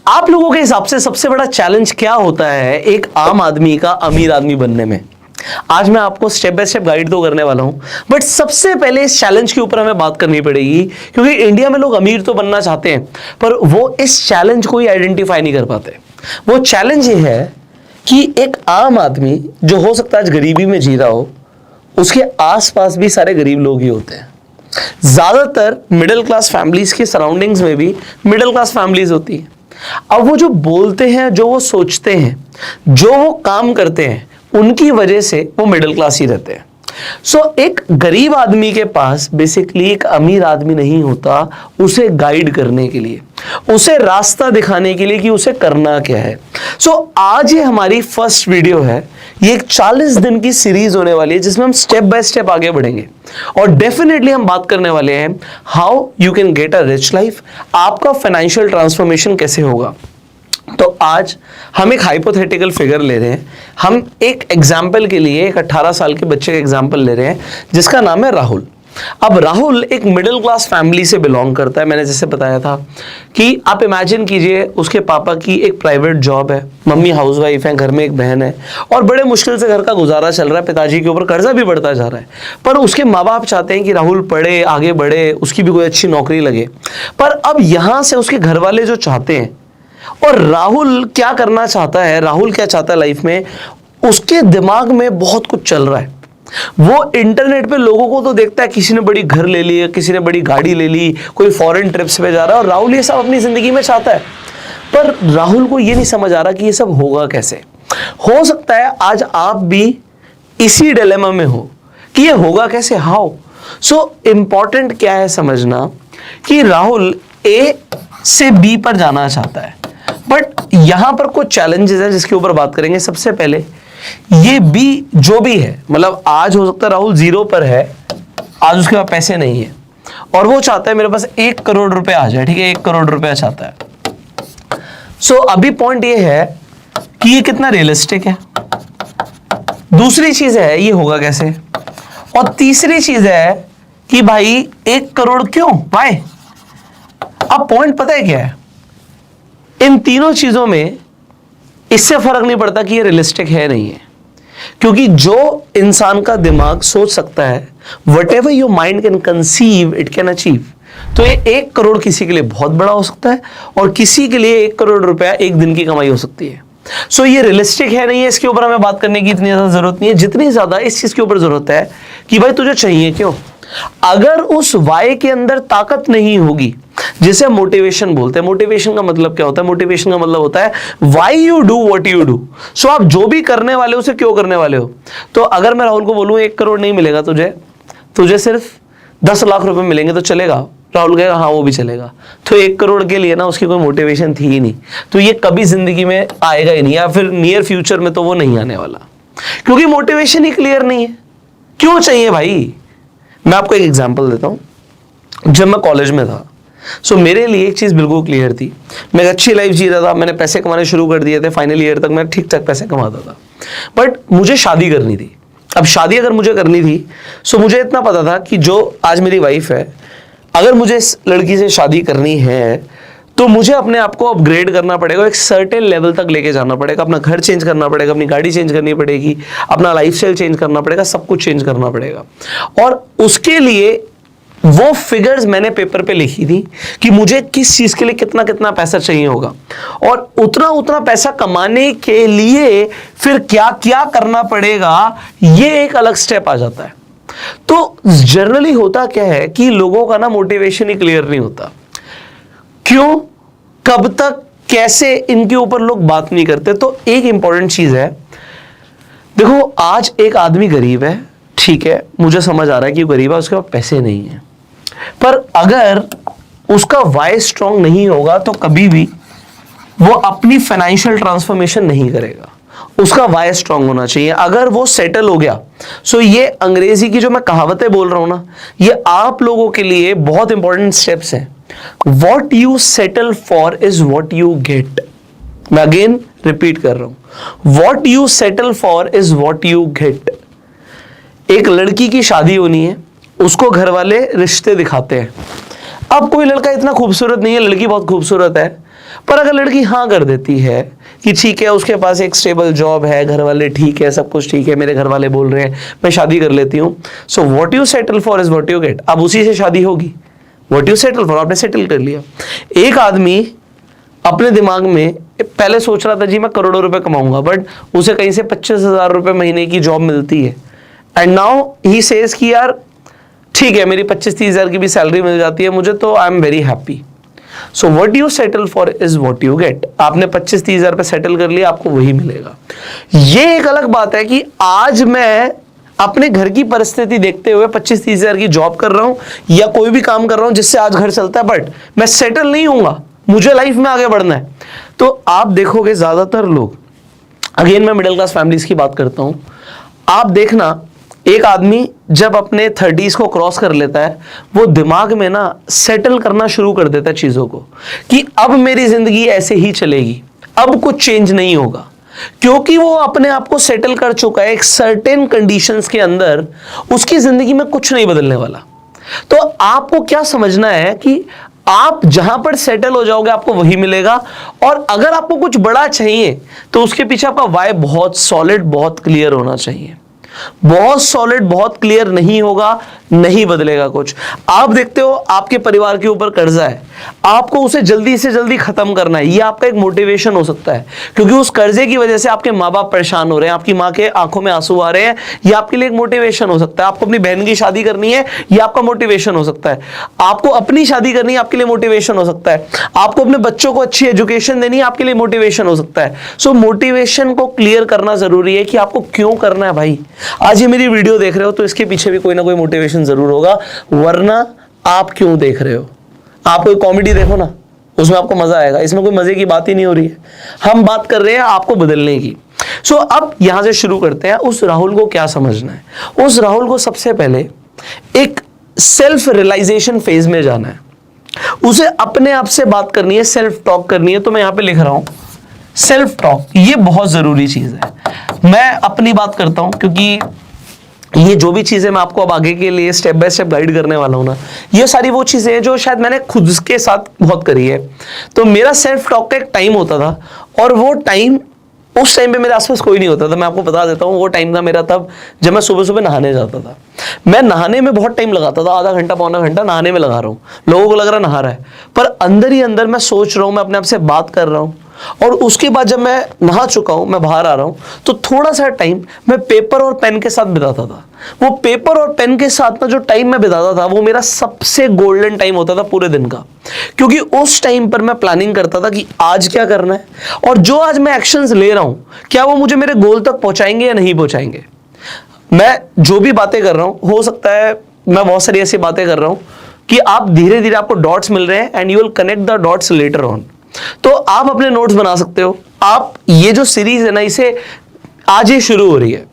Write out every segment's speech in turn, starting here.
आप लोगों के हिसाब से सबसे बड़ा चैलेंज क्या होता है एक आम आदमी का अमीर आदमी बनने में? आज मैं आपको स्टेप बाय स्टेप गाइड तो करने वाला हूं, बट सबसे पहले इस चैलेंज के ऊपर हमें बात करनी पड़ेगी, क्योंकि इंडिया में लोग अमीर तो बनना चाहते हैं पर वो इस चैलेंज को ही आइडेंटिफाई नहीं कर पाते। वो चैलेंज ये है कि एक आम आदमी जो हो सकता है आज गरीबी में जी रहा हो, उसके आसपास भी सारे गरीब लोग ही होते हैं। ज्यादातर मिडिल क्लास फैमिलीज के सराउंडिंग्स में भी मिडिल क्लास फैमिलीज होती है। अब वो जो बोलते हैं, जो वो सोचते हैं, जो वो काम करते हैं, उनकी वजह से वो मिडिल क्लास ही रहते हैं। एक गरीब आदमी के पास बेसिकली एक अमीर आदमी नहीं होता उसे गाइड करने के लिए, उसे रास्ता दिखाने के लिए कि उसे करना क्या है। आज ये हमारी फर्स्ट वीडियो है। ये एक 40 दिन की सीरीज होने वाली है जिसमें हम स्टेप बाय स्टेप आगे बढ़ेंगे और डेफिनेटली हम बात करने वाले हैं how you can get a rich life. आपका फाइनेंशियल ट्रांसफॉर्मेशन कैसे होगा। तो आज हम एक हाइपोथेटिकल फिगर ले रहे हैं। हम एक एग्जाम्पल के लिए एक 18 साल के बच्चे का एग्जाम्पल ले रहे हैं जिसका नाम है राहुल। अब राहुल एक मिडिल क्लास फैमिली से बिलोंग करता है। मैंने जैसे बताया था कि आप इमेजिन कीजिए उसके पापा की एक प्राइवेट जॉब है, मम्मी हाउसवाइफ है, घर में एक बहन है और बड़े मुश्किल से घर का गुजारा चल रहा है। पिताजी के ऊपर कर्जा भी बढ़ता जा रहा है, पर उसके माँ बाप चाहते हैं कि राहुल पढ़े, आगे बढ़े, उसकी भी कोई अच्छी नौकरी लगे। पर अब यहां से उसके घर वाले जो चाहते हैं, और राहुल क्या करना चाहता है, राहुल क्या चाहता है लाइफ में, उसके दिमाग में बहुत कुछ चल रहा है। वो इंटरनेट पे लोगों को तो देखता है, किसी ने बड़ी घर ले ली, किसी ने बड़ी गाड़ी ले ली, कोई फॉरेन ट्रिप्स पे जा रहा है और राहुल ये सब अपनी जिंदगी में चाहता है। पर राहुल को ये नहीं समझ आ रहा कि ये सब होगा कैसे। हो सकता है आज आप भी इसी डिलेमा में हो कि ये होगा कैसे, हाउ। इंपॉर्टेंट क्या है समझना कि राहुल ए से बी पर जाना चाहता है, बट यहां पर कुछ चैलेंजेस हैं जिसके ऊपर बात करेंगे। सबसे पहले ये बी जो भी है, मतलब आज हो सकता है राहुल 0 पर है, आज उसके पास पैसे नहीं है और वो चाहता है मेरे पास 1 करोड़ रुपए आ जाए, ठीक है, 1 करोड़ रुपया चाहता है। अभी पॉइंट ये है कि ये कितना रियलिस्टिक है। दूसरी चीज है ये होगा कैसे, और तीसरी चीज है कि भाई 1 करोड़ क्यों, भाई। अब पॉइंट पता है क्या है, इन तीनों चीजों में इससे फर्क नहीं पड़ता कि ये रियलिस्टिक है नहीं है, क्योंकि जो इंसान का दिमाग सोच सकता है, whatever your mind can conceive it can achieve। तो ये 1 करोड़ किसी के लिए बहुत बड़ा हो सकता है और किसी के लिए 1 करोड़ रुपया एक दिन की कमाई हो सकती है। ये रियलिस्टिक है नहीं है, इसके ऊपर हमें बात करने की इतनी ज्यादा जरूरत नहीं है जितनी ज्यादा इस चीज के ऊपर जरूरत है कि भाई तुझे चाहिए क्यों। अगर उस वाई के अंदर ताकत नहीं होगी, जिसे मोटिवेशन बोलते हैं। मोटिवेशन का मतलब क्या होता है, मोटिवेशन का मतलब होता है why you do what you do. आप जो भी करने वाले हो उसे क्यों करने वाले हो। तो अगर मैं राहुल को बोलूं 1 करोड़ नहीं मिलेगा तुझे सिर्फ 10 लाख रुपए मिलेंगे तो चलेगा, राहुल कहेगा हाँ वो भी चलेगा। तो 1 करोड़ के लिए ना उसकी कोई मोटिवेशन थी ही नहीं, तो ये कभी जिंदगी में आएगा ही नहीं, या फिर नियर फ्यूचर में तो वो नहीं आने वाला, क्योंकि मोटिवेशन ही क्लियर नहीं है। क्यों चाहिए भाई। मैं आपको एक एग्जांपल देता हूं। जब मैं कॉलेज में था मेरे लिए एक चीज बिल्कुल क्लियर थी, मैं एक अच्छी लाइफ जी रहा था, मैंने पैसे कमाने शुरू कर दिए थे, फाइनल ईयर तक मैं ठीक ठाक पैसे कमाता था, बट मुझे शादी करनी थी। अब शादी अगर मुझे करनी थी मुझे इतना पता था कि जो आज मेरी वाइफ है, अगर मुझे इस लड़की से शादी करनी है तो मुझे अपने आप को अपग्रेड करना पड़ेगा, एक सर्टेन लेवल तक लेके जाना पड़ेगा, अपना घर चेंज करना पड़ेगा, अपनी गाड़ी चेंज करनी पड़ेगी, अपना लाइफस्टाइल चेंज करना पड़ेगा, सब कुछ चेंज करना पड़ेगा। और उसके लिए वो फिगर्स मैंने पेपर पे लिखी थी कि मुझे किस चीज के लिए कितना कितना पैसा चाहिए होगा, और उतना उतना पैसा कमाने के लिए फिर क्या क्या करना पड़ेगा, ये एक अलग स्टेप आ जाता है। तो जनरली होता क्या है कि लोगों का ना मोटिवेशन ही क्लियर नहीं होता। क्यों, कब तक, कैसे, इनके ऊपर लोग बात नहीं करते। तो एक इंपॉर्टेंट चीज है, देखो आज एक आदमी गरीब है, ठीक है, मुझे समझ आ रहा है कि वो गरीब है, उसके पास पैसे नहीं है, पर अगर उसका वाई स्ट्रांग नहीं होगा तो कभी भी वो अपनी फाइनेंशियल ट्रांसफॉर्मेशन नहीं करेगा। उसका वाई स्ट्रांग होना चाहिए। अगर वो सेटल हो गया, ये अंग्रेजी की जो मैं कहावतें बोल रहा हूं ना, ये आप लोगों के लिए बहुत इंपॉर्टेंट स्टेप्स हैं। What you settle for is what you get। मैं अगेन रिपीट कर रहा हूं, What you settle for is what you get। एक लड़की की शादी होनी है, उसको घर वाले रिश्ते दिखाते हैं। अब कोई लड़का इतना खूबसूरत नहीं है, लड़की बहुत खूबसूरत है, पर अगर लड़की हाँ कर देती है कि ठीक है, उसके पास एक स्टेबल जॉब है, घर वाले ठीक है, सब कुछ ठीक है, मेरे घर वाले बोल रहे हैं मैं शादी कर लेती हूँ, so what you settle for is what you get. अब उसी से शादी होगी। व्हाट यू सेटल फॉर, आपने सेटल कर लिया। एक आदमी अपने दिमाग में पहले सोच रहा था जी मैं करोड़ों रुपए कमाऊंगा, बट उसे कहीं से 25,000 रुपए महीने की जॉब मिलती है, एंड नाउ ही सेज कि यार ठीक है, मेरी 25-30 हजार की भी सैलरी मिल जाती है मुझे, तो I am very happy. So what you settle for is what you get. आपने 25-30 हजार पे सेटल कर लिया, आपको वही मिलेगा। ये एक अलग बात है कि आज मैं अपने घर की परिस्थिति देखते हुए 25-30 हजार की जॉब कर रहा हूं या कोई भी काम कर रहा हूं जिससे आज घर चलता है, बट मैं सेटल नहीं होऊंगा, मुझे लाइफ में आगे बढ़ना है। तो आप देखोगे ज्यादातर लोग, अगेन मैं मिडिल क्लास फैमिलीज की बात करता हूं, आप देखना एक आदमी जब अपने 30s को क्रॉस कर लेता है, वो दिमाग में ना सेटल करना शुरू कर देता है चीजों को, कि अब मेरी जिंदगी ऐसे ही चलेगी, अब कुछ चेंज नहीं होगा, क्योंकि वो अपने आप को सेटल कर चुका है एक सर्टेन कंडीशंस के अंदर, उसकी जिंदगी में कुछ नहीं बदलने वाला। तो आपको क्या समझना है कि आप जहां पर सेटल हो जाओगे आपको वही मिलेगा, और अगर आपको कुछ बड़ा चाहिए तो उसके पीछे आपका वाई बहुत सॉलिड, बहुत क्लियर होना चाहिए। बहुत सॉलिड, बहुत क्लियर नहीं होगा, नहीं बदलेगा कुछ। आप देखते हो आपके परिवार के ऊपर कर्जा है, आपको उसे जल्दी से जल्दी खत्म करना है, यह आपका एक मोटिवेशन हो सकता है, क्योंकि उस कर्जे की वजह से आपके माँ बाप परेशान हो रहे हैं, आपकी माँ के आंखों में आंसू आ रहे हैं, यह आपके लिए एक मोटिवेशन हो सकता है। आपको अपनी बहन की शादी करनी है, यह आपका मोटिवेशन हो सकता है। आपको अपनी शादी करनी है, आपके लिए मोटिवेशन हो सकता है। आपको अपने बच्चों को अच्छी एजुकेशन देनी है, आपके लिए मोटिवेशन हो सकता है। सो मोटिवेशन को क्लियर करना जरूरी है कि आपको क्यों करना है। भाई आज ये मेरी वीडियो देख रहे हो तो इसके पीछे भी कोई ना कोई मोटिवेशन जरूर होगा, वरना आप क्यों देख रहे हो। आप कोई कॉमेडी देखो ना, उसमें आपको मजा आएगा, इसमें कोई मजे की बात ही नहीं हो रही है। हम बात कर रहे हैं आपको बदलने की। सो अब यहां से शुरू करते हैं। उस राहुल को क्या समझना है? उस राहुल को सबसे पहले एक सेल्फ रियलाइजेशन फेज में जाना है, उसे अपने आप से बात करनी है, सेल्फ टॉक करनी है। तो मैं यहां पे लिख रहा हूं सेल्फ टॉक, ये बहुत जरूरी चीज है। मैं अपनी बात करता हूं क्योंकि ये जो भी चीजें मैं आपको अब आगे के लिए स्टेप बाय स्टेप गाइड करने वाला हूं ना, ये सारी वो चीजें हैं जो शायद मैंने खुद के साथ बहुत करी है। तो मेरा सेल्फ टॉक का एक टाइम होता था, और वो टाइम, उस टाइम पे मेरे आसपास कोई नहीं होता था। मैं आपको बता देता हूँ, वो टाइम था मेरा तब जब मैं सुबह सुबह नहाने जाता था। मैं नहाने में बहुत टाइम लगाता था, आधा घंटा पौना घंटा नहाने में लगा रहा हूँ। लोगों को लग रहा नहा रहा है, पर अंदर ही अंदर मैं सोच रहा हूँ, मैं अपने आप से बात कर रहा हूँ। और उसके बाद जब मैं नहा चुका हूं, मैं बाहर आ रहा हूं, तो थोड़ा सा टाइम मैं पेपर और पेन के साथ बिताता था। वो पेपर और पेन के साथ ना जो टाइम मैं बिताता था, वो मेरा सबसे गोल्डन टाइम होता था पूरे दिन का, क्योंकि उस टाइम पर मैं प्लानिंग करता था कि आज क्या करना है, और जो आज मैं एक्शंस ले रहा हूं, क्या वो मुझे मेरे गोल तक पहुंचाएंगे या नहीं पहुंचाएंगे। मैं जो भी बातें कर रहा हूं, हो सकता है मैं बहुत सारी ऐसी बातें कर रहा हूं कि आप धीरे धीरे आपको डॉट्स मिल रहे हैं, and you will connect the dots later on. तो आप अपने नोट्स बना सकते हो। आप ये जो सीरीज है ना, इसे आज ही शुरू हो रही है,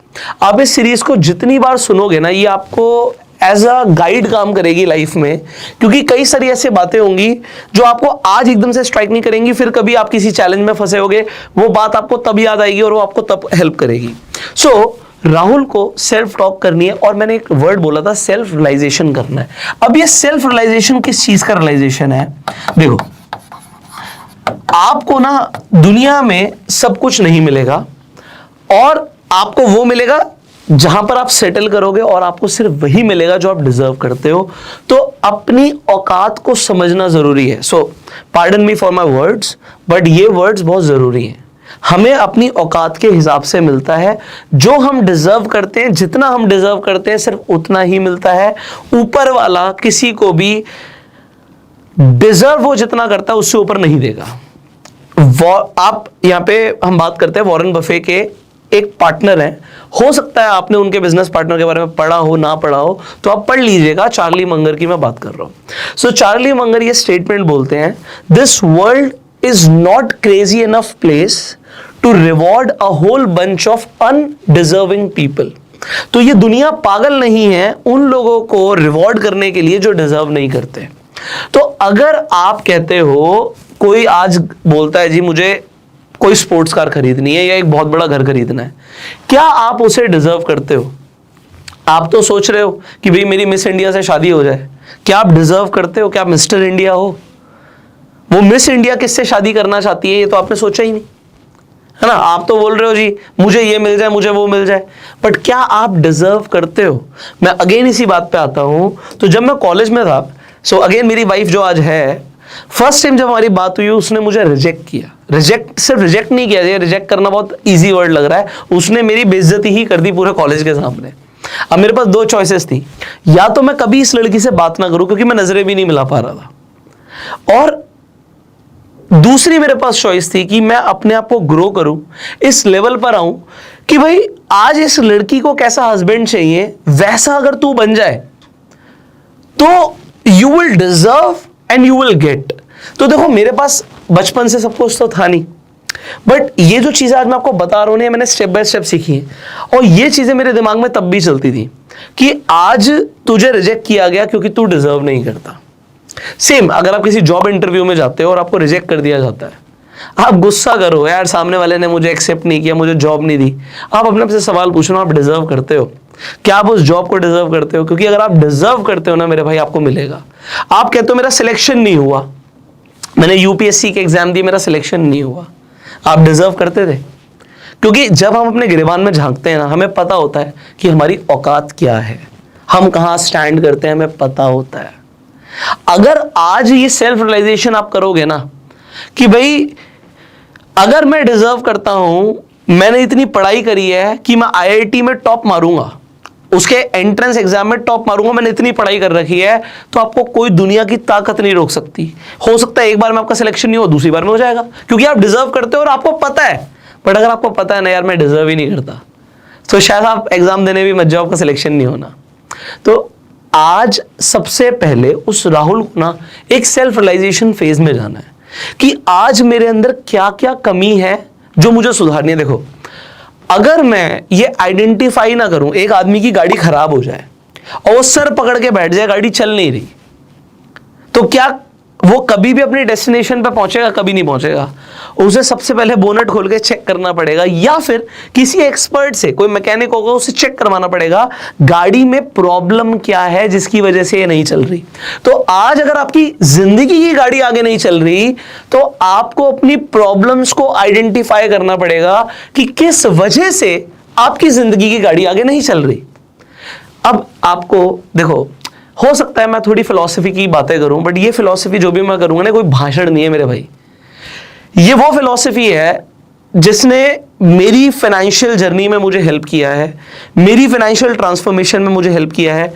आप इस सीरीज को जितनी बार सुनोगे ना, ये आपको एज अ गाइड काम करेगी लाइफ में, क्योंकि कई सारी ऐसी बातें होंगी जो आपको आज एकदम से स्ट्राइक नहीं करेंगी, फिर कभी आप किसी चैलेंज में फंसे होगे, वो बात आपको तब याद आएगी और वो आपको तब हेल्प करेगी। सो राहुल को सेल्फ टॉक करनी है, और मैंने एक वर्ड बोला था सेल्फ रियलाइजेशन करना है। अब ये सेल्फ रियलाइजेशन किस चीज का रियलाइजेशन है? देखो, आपको ना दुनिया में सब कुछ नहीं मिलेगा, और आपको वो मिलेगा जहां पर आप सेटल करोगे, और आपको सिर्फ वही मिलेगा जो आप डिजर्व करते हो। तो अपनी औकात को समझना जरूरी है। So pardon me for my words, but ये वर्ड्स बहुत जरूरी हैं। हमें अपनी औकात के हिसाब से मिलता है, जो हम डिजर्व करते हैं, जितना हम डिजर्व करते हैं सिर्फ उतना ही मिलता है। ऊपर वाला किसी को भी डिजर्व वो जितना करता है उससे ऊपर नहीं देगा। आप यहां पे हम बात करते हैं वॉरेन बफे के एक पार्टनर हैं। हो सकता है आपने उनके बिजनेस पार्टनर के बारे में पढ़ा हो, ना पढ़ा हो, तो आप पढ़ लीजिएगा। चार्ली मंगर की मैं बात कर रहा हूं। सो चार्ली मंगर ये स्टेटमेंट बोलते हैं, this world is not crazy enough place to reward a whole bunch of undeserving people. तो ये दुनिया पागल नहीं है उन लोगों को रिवॉर्ड करने के लिए जो डिजर्व नहीं करते। तो अगर आप कहते हो, कोई आज बोलता है जी मुझे कोई स्पोर्ट्स कार खरीदनी है या एक बहुत बड़ा घर खरीदना है, क्या आप उसे डिजर्व करते हो? आप तो सोच रहे हो कि भाई मेरी मिस इंडिया से शादी हो जाए। क्या आप डिजर्व करते हो? क्या आप मिस्टर इंडिया हो? वो मिस इंडिया किससे शादी करना चाहती है ये तो आपने सोचा ही नहीं, है ना। आप तो बोल रहे हो जी मुझे ये मिल जाए, मुझे वो मिल जाए, बट क्या आप डिजर्व करते हो? मैं अगेन इसी बात पे आता हूं। तो जब मैं कॉलेज में था, सो अगेन मेरी वाइफ जो आज है, फर्स्ट टाइम जब हमारी बात हुई उसने मुझे रिजेक्ट किया। सिर्फ रिजेक्ट नहीं किया, रिजेक्ट करना बहुत इजी वर्ड लग रहा है, उसने मेरी बेइज्जती ही कर दी पूरे कॉलेज के सामने। अब मेरे पास दो चॉइसेस थी, या तो मैं कभी इस लड़की से बात ना करूं क्योंकि मैं नजरें भी नहीं मिला पा रहा था, और दूसरी मेरे पास चॉइस थी कि मैं अपने आप को ग्रो करूं, इस लेवल पर आऊं कि भाई आज इस लड़की को कैसा हस्बैंड चाहिए वैसा अगर तू बन जाए तो you will deserve and you will get. तो देखो मेरे पास बचपन से सब कुछ तो था नहीं, बट ये जो चीजें आज मैं आपको बता रहा हूं मैंने स्टेप बाय स्टेप सीखी है, और ये चीजें मेरे दिमाग में तब भी चलती थी कि आज तुझे रिजेक्ट किया गया क्योंकि तू डिजर्व नहीं करता। सेम अगर आप किसी जॉब इंटरव्यू में जाते हो और आपको रिजेक्ट कर दिया जाता है, आप गुस्सा करो यार सामने वाले ने मुझे एक्सेप्ट नहीं किया, मुझे जॉब नहीं दी। आप अपने आप से सवाल पूछो आप डिजर्व करते हो? क्या आप उस जॉब को डिजर्व करते हो? क्योंकि अगर आप डिजर्व करते हो ना मेरे भाई, आपको मिलेगा। आप कहते हो मेरा सिलेक्शन नहीं हुआ, मैंने यूपीएससी के एग्जाम दिए, मेरा सिलेक्शन नहीं हुआ, आप डिजर्व करते थे? क्योंकि जब हम अपने गिरेबान में झांकते हैं ना, हमें पता होता है कि हमारी औकात क्या है, हम कहां स्टैंड करते हैं, हमें पता होता है। अगर आज ये सेल्फ रियलाइजेशन आप करोगे ना कि भाई अगर मैं डिजर्व करता हूं, मैंने इतनी पढ़ाई करी है कि मैं आईआईटी में टॉप मारूंगा, उसके एंट्रेंस एग्जाम में टॉप मारूंगा, मैंने इतनी पढ़ाई कर रखी है, तो आपको कोई दुनिया की ताकत नहीं रोक सकती। हो सकता है एक बार में आपका सिलेक्शन नहीं हो, दूसरी बार में हो जाएगा, क्योंकि आप डिजर्व करते हो और आपको पता है। बट अगर आपको पता है ना यार मैं डिजर्व ही नहीं करता, तो शायद आप एग्जाम देने भी मत जाओ, आपका सिलेक्शन नहीं होना। तो आज सबसे पहले उस राहुल को ना एक सेल्फ रियलाइजेशन फेज में जाना है कि आज मेरे अंदर क्या क्या कमी है जो मुझे सुधारनी है। देखो अगर मैं ये आइडेंटिफाई ना करूं, एक आदमी की गाड़ी खराब हो जाए और वो सर पकड़ के बैठ जाए, गाड़ी चल नहीं रही, तो क्या वो कभी भी अपनी डेस्टिनेशन पे पहुंचेगा? कभी नहीं पहुंचेगा। उसे सबसे पहले बोनट खोल के चेक करना पड़ेगा, या फिर किसी एक्सपर्ट से, कोई मैकेनिक होगा, उसे चेक करवाना पड़ेगा गाड़ी में प्रॉब्लम क्या है जिसकी वजह से ये नहीं चल रही। तो आज अगर आपकी जिंदगी की गाड़ी आगे नहीं चल रही, तो आपको अपनी प्रॉब्लम्स को आइडेंटिफाई करना पड़ेगा कि किस वजह से आपकी जिंदगी की गाड़ी आगे नहीं चल रही। अब आपको देखो, हो सकता है मैं थोड़ी फिलॉसफी की बातें करूं, बट ये फिलॉसफी जो भी मैं करूंगा ना, कोई भाषण नहीं है मेरे भाई। ये वो फिलॉसफी है जिसने मेरी फाइनेंशियल जर्नी में मुझे हेल्प किया है, मेरी फाइनेंशियल ट्रांसफॉर्मेशन में मुझे हेल्प किया है।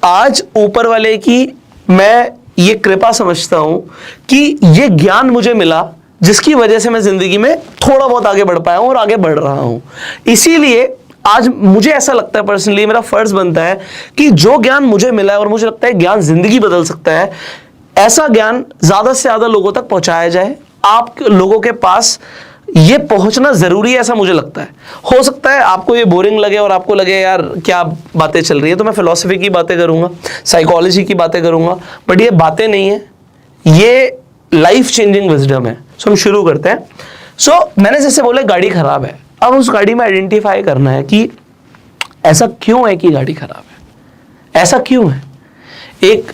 आज ऊपर वाले की मैं ये कृपा समझता हूं कि ये ज्ञान मुझे मिला जिसकी वजह से मैं जिंदगी में थोड़ा बहुत आगे बढ़ पाया हूं और आगे बढ़ रहा हूं। इसीलिए आज मुझे ऐसा लगता है, पर्सनली मेरा फर्ज बनता है कि जो ज्ञान मुझे मिला है, और मुझे लगता है ज्ञान जिंदगी बदल सकता है, ऐसा ज्ञान ज्यादा से ज्यादा लोगों तक पहुंचाया जाए। आप लोगों के पास ये पहुंचना जरूरी है, ऐसा मुझे लगता है। हो सकता है आपको ये बोरिंग लगे और आपको लगे यार क्या बातें चल रही है, तो मैं फिलॉसफी की बातें करूंगा, साइकोलॉजी की बातें करूंगा, बट ये बातें नहीं है, ये लाइफ चेंजिंग विजडम है। सो हम शुरू करते हैं। सो मैंने जैसे बोला गाड़ी खराब है, अब उस गाड़ी में आइडेंटिफाई करना है कि ऐसा क्यों है कि गाड़ी खराब है, ऐसा क्यों है। एक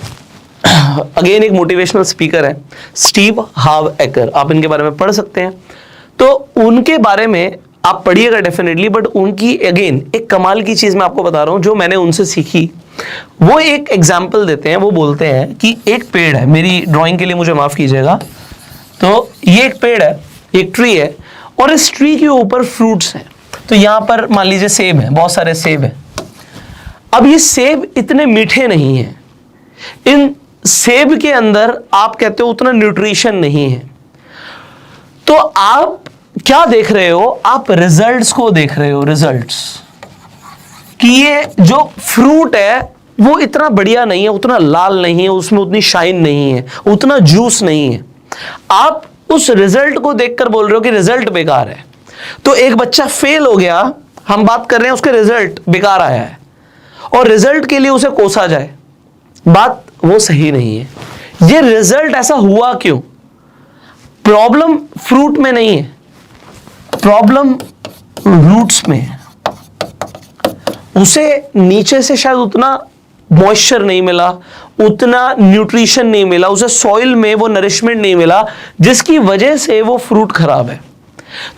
अगेन एक मोटिवेशनल स्पीकर है स्टीव हाव एकर, आप इनके बारे में पढ़ सकते हैं, तो उनके बारे में आप पढ़िएगा डेफिनेटली। बट उनकी अगेन एक कमाल की चीज मैं आपको बता रहा हूं जो मैंने उनसे सीखी। वो एक एग्जाम्पल देते हैं, वो बोलते हैं कि एक पेड़ है, मेरी ड्राइंग के लिए मुझे माफ कीजिएगा, तो ये एक पेड़ है, एक ट्री है, और इस ट्री के ऊपर फ्रूट्स हैं। तो यहां पर मान लीजिए सेब है, बहुत सारे सेब हैं। अब ये सेब इतने मीठे नहीं हैं, इन सेब के अंदर आप कहते हो उतना न्यूट्रिशन नहीं है। तो आप क्या देख रहे हो? आप रिजल्ट्स को देख रहे हो, रिजल्ट्स कि ये जो फ्रूट है वो इतना बढ़िया नहीं है, उतना लाल नहीं है, उसमें उतनी शाइन नहीं है, उतना जूस नहीं है। आप उस रिजल्ट को देखकर बोल रहे हो कि रिजल्ट बेकार है। तो एक बच्चा फेल हो गया, हम बात कर रहे हैं उसके रिजल्ट बेकार आया है, और रिजल्ट के लिए उसे कोसा जाए, बात वो सही नहीं है। ये रिजल्ट ऐसा हुआ क्यों? प्रॉब्लम फ्रूट में नहीं है, प्रॉब्लम रूट्स में है। उसे नीचे से शायद उतना मॉइस्चर नहीं मिला, उतना न्यूट्रिशन नहीं मिला, उसे सॉइल में वो नरिशमेंट नहीं मिला जिसकी वजह से वो फ्रूट खराब है।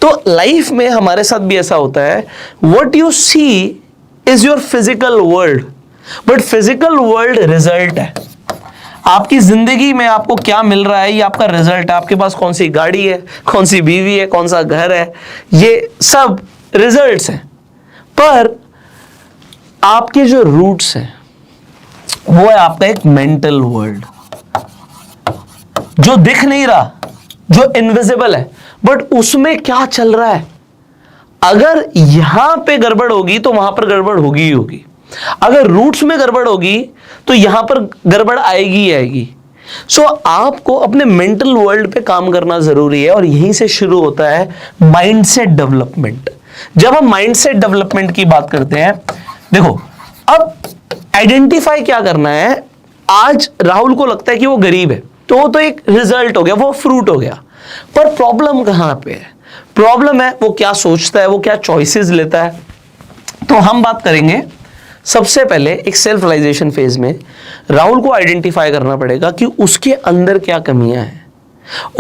तो लाइफ में हमारे साथ भी ऐसा होता है, what you see is your physical world, but physical world result है। आपकी जिंदगी में आपको क्या मिल रहा है ये आपका रिजल्ट है। आपके पास कौन सी गाड़ी है, कौन सी बीवी है, कौन सा घर है, ये सब रिजल्ट्स हैं। पर आपके जो रूट्स हैं वो है आपका एक मेंटल वर्ल्ड, जो दिख नहीं रहा, जो इनविजिबल है, बट उसमें क्या चल रहा है। अगर यहां पे गड़बड़ होगी तो वहां पर गड़बड़ होगी ही होगी। अगर रूट्स में गड़बड़ होगी तो यहां पर गड़बड़ आएगी ही आएगी। सो आपको अपने मेंटल वर्ल्ड पे काम करना जरूरी है, और यहीं से शुरू होता है माइंडसेट डेवलपमेंट। जब हम माइंडसेट डेवलपमेंट की बात करते हैं, देखो अब आइडेंटिफाई क्या करना है। आज राहुल को लगता है कि वो गरीब है, तो वो तो एक रिजल्ट हो गया, वो फ्रूट हो गया। पर प्रॉब्लम कहां पे है? प्रॉब्लम है वो क्या सोचता है, वो क्या चॉइसेस लेता है। तो हम बात करेंगे सबसे पहले एक सेल्फ रियलाइजेशन फेज में राहुल को आइडेंटिफाई करना पड़ेगा कि उसके अंदर क्या कमियां हैं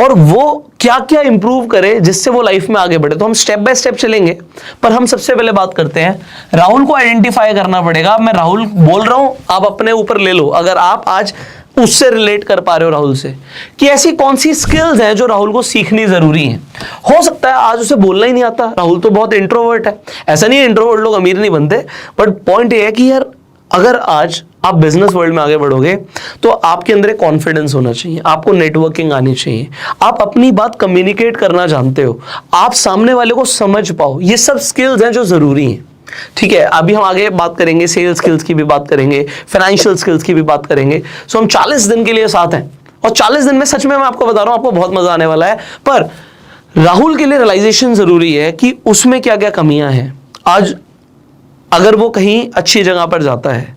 और वो क्या क्या इंप्रूव करे जिससे वो लाइफ में आगे बढ़े। तो हम स्टेप बाय स्टेप चलेंगे, पर हम सबसे पहले बात करते हैं, राहुल को आइडेंटिफाई करना पड़ेगा। मैं राहुल बोल रहा हूं, आप अपने ऊपर ले लो, अगर आप आज उससे रिलेट कर पा रहे हो राहुल से, कि ऐसी कौन सी स्किल्स हैं जो राहुल को सीखनी जरूरी है। हो सकता है आज उसे बोलना ही नहीं आता, राहुल तो बहुत इंट्रोवर्ट है। ऐसा नहीं है इंट्रोवर्ट लोग अमीर नहीं बनते, बट पॉइंट ये है कि यार अगर आज आप बिजनेस वर्ल्ड में आगे बढ़ोगे तो आपके अंदर एक कॉन्फिडेंस होना चाहिए, आपको नेटवर्किंग आनी चाहिए, आप अपनी बात कम्युनिकेट करना जानते हो, आप सामने वाले को समझ पाओ। ये सब स्किल्स हैं जो जरूरी हैं। ठीक है, अभी हम आगे बात करेंगे, सेल्स स्किल्स की भी बात करेंगे, फाइनेंशियल स्किल्स की भी बात करेंगे। सो हम 40 दिन के लिए साथ हैं, और 40 दिन में सच में मैं आपको बता रहा हूं आपको बहुत मजा आने वाला है। पर राहुल के लिए रियलाइजेशन जरूरी है कि उसमें क्या क्या कमियां हैं। आज अगर वो कहीं अच्छी जगह पर जाता है,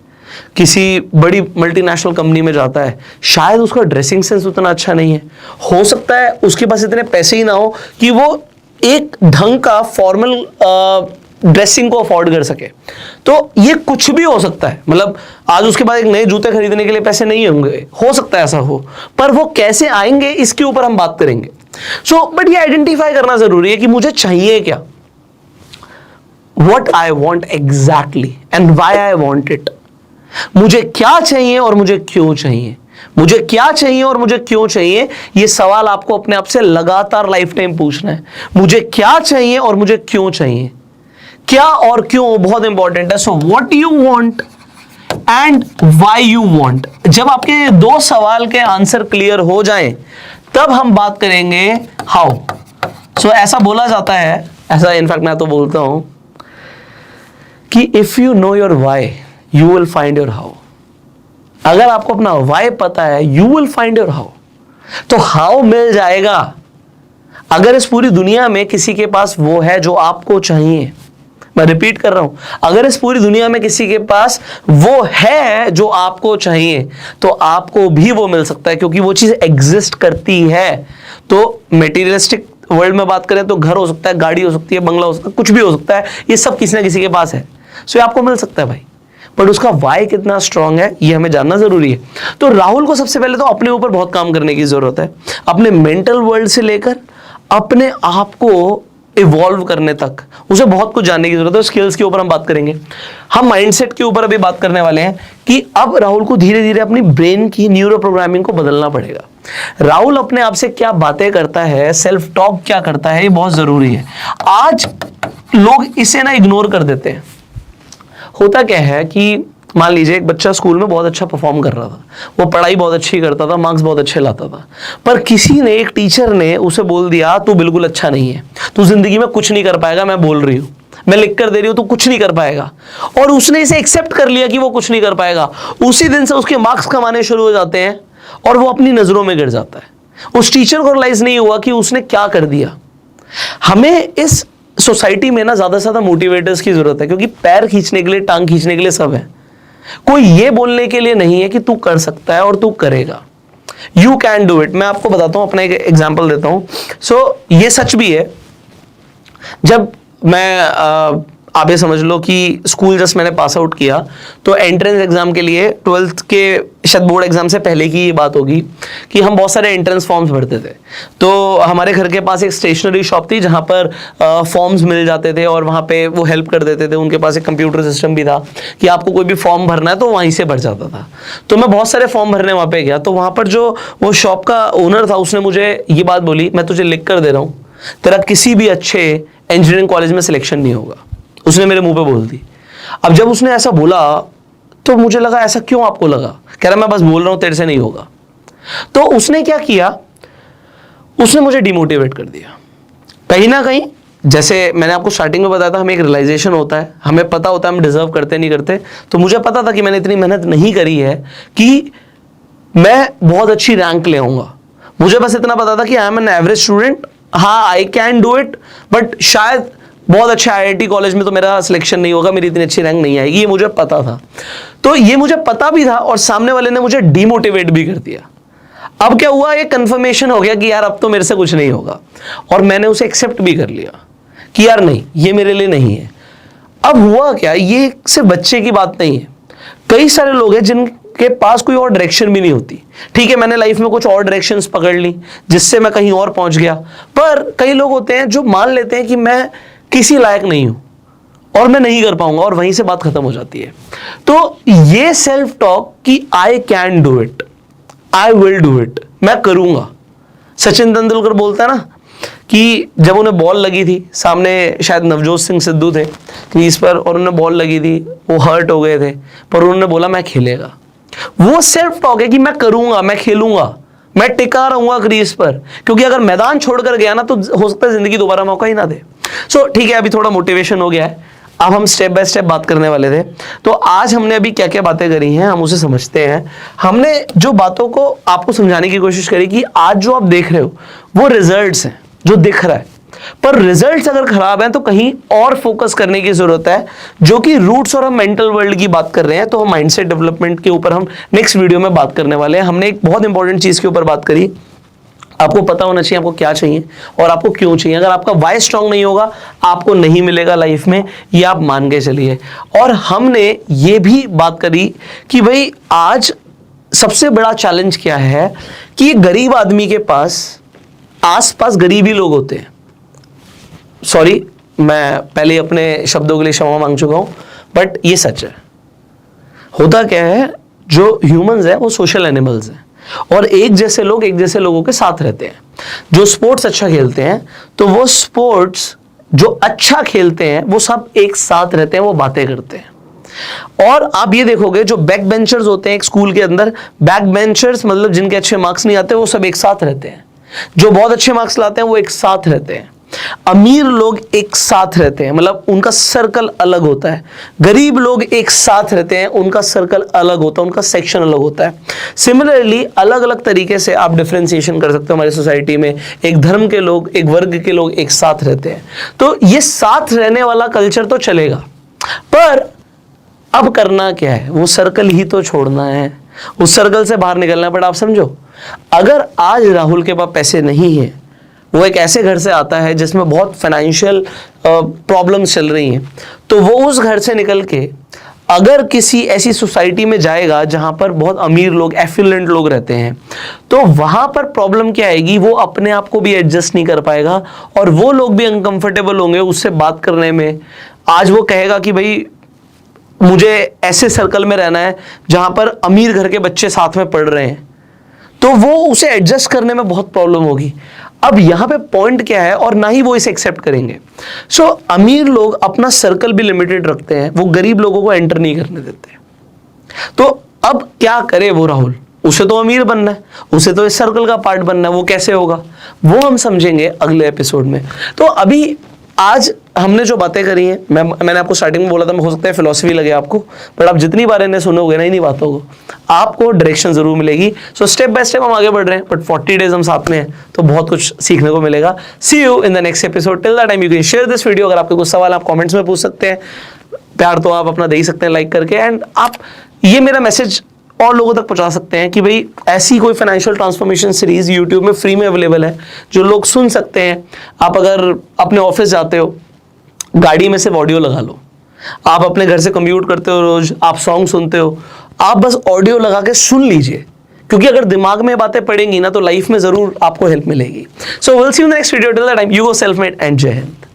किसी बड़ी मल्टीनेशनल कंपनी में जाता है, शायद उसका ड्रेसिंग सेंस उतना अच्छा नहीं है, हो सकता है उसके पास इतने पैसे ही ना हो कि वो एक ढंग का फॉर्मल ड्रेसिंग को अफोर्ड कर सके। तो ये कुछ भी हो सकता है, मतलब आज उसके पास एक नए जूते खरीदने के लिए पैसे नहीं होंगे, हो सकता है ऐसा हो, पर वो कैसे आएंगे इसके ऊपर हम बात करेंगे। सो बट ये आइडेंटिफाई करना जरूरी है कि मुझे चाहिए क्या, what I want exactly and why I want it। मुझे क्या चाहिए और मुझे क्यों चाहिए, मुझे क्या चाहिए और मुझे क्यों चाहिए, ये सवाल आपको अपने आप से लगातार लाइफ टाइम पूछना है। मुझे क्या चाहिए और मुझे क्यों चाहिए, क्या और क्यों बहुत इंपॉर्टेंट है। So what you want and why you want. जब आपके दो सवाल के आंसर क्लियर हो जाएं, तब हम बात करेंगे हाउ। सो ऐसा बोला जाता है, ऐसा इनफैक्ट मैं तो बोलता हूं कि if you know your why you will find your how. अगर आपको अपना वाई पता है you will find your how, तो हाउ मिल जाएगा। अगर इस पूरी दुनिया में किसी के पास वो है जो आपको चाहिए, मैं रिपीट कर रहा हूं, अगर इस पूरी दुनिया में किसी के पास वो है जो आपको चाहिए, तो आपको भी वो मिल सकता है, क्योंकि वो चीज एग्जिस्ट करती है। तो मेटीरियलिस्टिक वर्ल्ड में बात करें तो घर हो सकता है, गाड़ी हो सकती है, बंगला हो सकता है, कुछ भी हो सकता है, ये सब किसी ना किसी के पास है। सो ये आपको मिल सकता है भाई, बट उसका वाई कितना स्ट्रांग है ये हमें जानना जरूरी है। तो राहुल को सबसे पहले तो अपने ऊपर बहुत काम करने की जरूरत है, अपने मेंटल वर्ल्ड से लेकर अपने आप को इवॉल्व करने तक उसे बहुत कुछ जानने की जरूरत है। स्किल्स के ऊपर हम बात करेंगे, हम माइंडसेट के ऊपर अभी बात करने वाले हैं कि अब राहुल को धीरे धीरे अपनी ब्रेन की न्यूरो प्रोग्रामिंग को बदलना पड़ेगा। राहुल अपने आप से क्या बातें करता है, सेल्फ टॉक क्या करता है, ये बहुत जरूरी है। आज लोग इसे ना इग्नोर कर देते हैं। होता क्या है कि मान लीजिए एक बच्चा स्कूल में बहुत अच्छा परफॉर्म कर रहा था, वो पढ़ाई बहुत अच्छी करता था, मार्क्स बहुत अच्छे लाता था, पर किसी ने, एक टीचर ने उसे बोल दिया तू बिल्कुल अच्छा नहीं है, तू जिंदगी में कुछ नहीं कर पाएगा, मैं बोल रही हूं, मैं लिख कर दे रही हूं, तू कुछ नहीं कर पाएगा। और उसने इसे एक्सेप्ट कर लिया कि वो कुछ नहीं कर पाएगा। उसी दिन से उसके मार्क्स कमाने शुरू हो जाते हैं और वो अपनी नजरों में गिर जाता है। उस टीचर को रियलाइज नहीं हुआ कि उसने क्या कर दिया। हमें इस सोसाइटी में ना ज्यादा से ज्यादा मोटिवेटर्स की जरूरत है, क्योंकि पैर खींचने के लिए, टांग खींचने के लिए सब है, कोई ये बोलने के लिए नहीं है कि तू कर सकता है और तू करेगा। You can do it. मैं आपको बताता हूं, अपना एक एग्जाम्पल देता हूं। सो ये सच भी है। जब मैं आप ये समझ लो कि स्कूल जस्ट मैंने पास आउट किया तो एंट्रेंस एग्जाम के लिए 12th के शायद बोर्ड एग्जाम से पहले की ये बात होगी कि हम बहुत सारे एंट्रेंस फॉर्म्स भरते थे। तो हमारे घर के पास एक स्टेशनरी शॉप थी जहाँ पर फॉर्म्स मिल जाते थे और वहाँ पे वो हेल्प कर देते थे। उनके पास एक कंप्यूटर सिस्टम भी था कि आपको कोई भी फॉर्म भरना है तो वहीं से भर जाता था। तो मैं बहुत सारे फॉर्म भरने वहाँ पे गया, तो वहाँ पर जो वो शॉप का ओनर था उसने मुझे ये बात बोली, मैं तुझे लिख कर दे रहा हूँ, तेरा किसी भी अच्छे इंजीनियरिंग कॉलेज में सिलेक्शन नहीं होगा। उसने मेरे मुंह पे बोल दी। अब जब उसने ऐसा बोला तो मुझे लगा ऐसा क्यों आपको लगा? कह रहा मैं बस बोल रहा हूं तेरे से नहीं होगा। तो उसने क्या किया, उसने मुझे डिमोटिवेट कर दिया कहीं ना कहीं। जैसे मैंने आपको स्टार्टिंग में बताया था, हमें एक रियलाइजेशन होता है, हमें पता होता है हम डिजर्व करते नहीं करते। तो मुझे पता था कि मैंने इतनी मेहनत नहीं करी है कि मैं बहुत अच्छी रैंक ले आऊंगा। मुझे बस इतना पता था कि I am an average student, हाँ I can do it, but शायद बहुत अच्छे आईआईटी कॉलेज में तो मेरा सिलेक्शन नहीं होगा, मेरी इतनी अच्छी रैंक नहीं आएगी, ये मुझे पता था। तो ये मुझे पता भी था और सामने वाले ने मुझे डिमोटिवेट भी कर दिया। अब क्या हुआ, ये कंफर्मेशन हो गया कि यार अब तो मेरे से कुछ नहीं होगा, और मैंने उसे एक्सेप्ट भी कर लिया कि यार नहीं, ये मेरे लिए नहीं है। अब हुआ क्या, ये सिर्फ बच्चे की बात नहीं है, कई सारे लोग हैं जिनके पास कोई और डायरेक्शन भी नहीं होती। ठीक है, मैंने लाइफ में कुछ और डायरेक्शंस पकड़ ली जिससे मैं कहीं और पहुंच गया, पर कई लोग होते हैं जो मान लेते हैं कि मैं किसी लायक नहीं हूं और मैं नहीं कर पाऊंगा, और वहीं से बात खत्म हो जाती है। तो ये सेल्फ टॉक कि आई can do it, I will do it, मैं करूंगा। सचिन तेंदुलकर बोलता है ना कि जब उन्हें बॉल लगी थी, सामने शायद नवजोत सिंह सिद्धू थे क्रीज पर और उन्हें बॉल लगी थी, वो हर्ट हो गए थे, पर उन्होंने बोला मैं खेलेगा। वो सेल्फ टॉक है कि मैं करूंगा, मैं खेलूंगा, मैं टिका रहूंगा क्रीज पर, क्योंकि अगर मैदान छोड़कर गया ना तो हो सकता है जिंदगी दोबारा मौका ही ना दे। सो ठीक है, अभी थोड़ा मोटिवेशन हो गया है, अब हम स्टेप बाय स्टेप बात करने वाले थे। तो आज हमने अभी क्या क्या बातें करी हैं हम उसे समझते हैं। हमने जो बातों को आपको समझाने की कोशिश करी कि आज जो आप देख रहे हो वो रिजल्ट्स हैं जो दिख रहा है, पर रिजल्ट्स अगर खराब हैं तो कहीं और फोकस करने की जरूरत है, जो कि रूट्स और हम मेंटल वर्ल्ड की बात कर रहे हैं। तो हम माइंडसेट डेवलपमेंट के ऊपर हम नेक्स्ट वीडियो में बात करने वाले हैं। हमने एक बहुत इंपॉर्टेंट चीज के ऊपर बात करी, आपको पता होना चाहिए आपको क्या चाहिए और आपको क्यों चाहिए। अगर आपका वाई स्ट्रांग नहीं होगा आपको नहीं मिलेगा लाइफ में, ये आप मान के चलिए। और हमने ये भी बात करी कि भाई आज सबसे बड़ा चैलेंज क्या है कि गरीब आदमी के पास आसपास गरीब ही लोग होते हैं। सॉरी, मैं पहले अपने शब्दों के लिए क्षमा मांग चुका हूं, बट ये सच है। होता क्या है, जो ह्यूमंस है वो सोशल एनिमल्स हैं और एक जैसे लोग एक जैसे लोगों के साथ रहते हैं। जो स्पोर्ट्स अच्छा खेलते हैं तो वो स्पोर्ट्स जो अच्छा खेलते हैं वो सब एक साथ रहते हैं, वो बातें करते हैं। और आप ये देखोगे जो बैक बेंचर्स होते हैं एक स्कूल के अंदर, बैक बेंचर्स मतलब जिनके अच्छे मार्क्स नहीं आते वो सब एक साथ रहते हैं, जो बहुत अच्छे मार्क्स लाते हैं वो एक साथ रहते हैं। अमीर लोग एक साथ रहते हैं, मतलब उनका सर्कल अलग होता है। गरीब लोग एक साथ रहते हैं, उनका सर्कल अलग होता है, उनका सेक्शन अलग होता है। सिमिलरली अलग अलग तरीके से आप डिफरेंशिएशन कर सकते हो हमारी सोसाइटी में। एक धर्म के लोग, एक वर्ग के लोग एक साथ रहते हैं। तो ये साथ रहने वाला कल्चर तो चलेगा, पर अब करना क्या है, वो सर्कल ही तो छोड़ना है, उस सर्कल से बाहर निकलना है। बट आप समझो, अगर आज राहुल के पास पैसे नहीं है, वो एक ऐसे घर से आता है जिसमें बहुत फाइनेंशियल प्रॉब्लम्स चल रही हैं, तो वो उस घर से निकल के अगर किसी ऐसी सोसाइटी में जाएगा जहां पर बहुत अमीर लोग, एफिलेंट लोग रहते हैं, तो वहां पर प्रॉब्लम क्या आएगी, वो अपने आप को भी एडजस्ट नहीं कर पाएगा और वो लोग भी अनकंफर्टेबल होंगे उससे बात करने में। आज वो कहेगा कि भाई मुझे ऐसे सर्कल में रहना है जहां पर अमीर घर के बच्चे साथ में पढ़ रहे हैं, तो वो उसे एडजस्ट करने में बहुत प्रॉब्लम होगी। अब यहां पे पॉइंट क्या है, और ना ही वो इसे एक्सेप्ट करेंगे। सो अमीर लोग अपना सर्कल भी लिमिटेड रखते हैं, वो गरीब लोगों को एंटर नहीं करने देते। तो अब क्या करे वो राहुल, उसे तो अमीर बनना है, उसे तो इस सर्कल का पार्ट बनना है, वो कैसे होगा वो हम समझेंगे अगले एपिसोड में। तो अभी आज हमने जो बातें करी हैं, मैंने आपको स्टार्टिंग में बोला था, हो सकता है फिलॉसफी लगे आपको, पर आप जितनी बार इन्हें सुनोगे ना इन्हीं बातों को, आपको डायरेक्शन जरूर मिलेगी। सो स्टेप बाय स्टेप हम आगे बढ़ रहे हैं, बट 40 डेज हम साथ में हैं तो बहुत कुछ सीखने को मिलेगा। See you in the next episode. Till that time you can share this video. अगर आपके कुछ सवाल आप कमेंट्स में पूछ सकते हैं, प्यार तो आप अपना दे ही सकते हैं लाइक करके, एंड आप ये मेरा मैसेज और लोगों तक पहुंचा सकते हैं कि भाई ऐसी कोई फाइनेंशियल ट्रांसफॉर्मेशन सीरीज यूट्यूब में फ्री में अवेलेबल है जो लोग सुन सकते हैं। आप अगर अपने ऑफिस जाते हो, गाड़ी में सिर्फ ऑडियो लगा लो, आप अपने घर से कम्यूट करते हो, रोज आप सॉन्ग सुनते हो, आप बस ऑडियो लगा के सुन लीजिए, क्योंकि अगर दिमाग में बातें पड़ेंगी ना तो लाइफ में जरूर आपको हेल्प मिलेगी। So will see you in the next video, till that time you go self made and जय हिंद।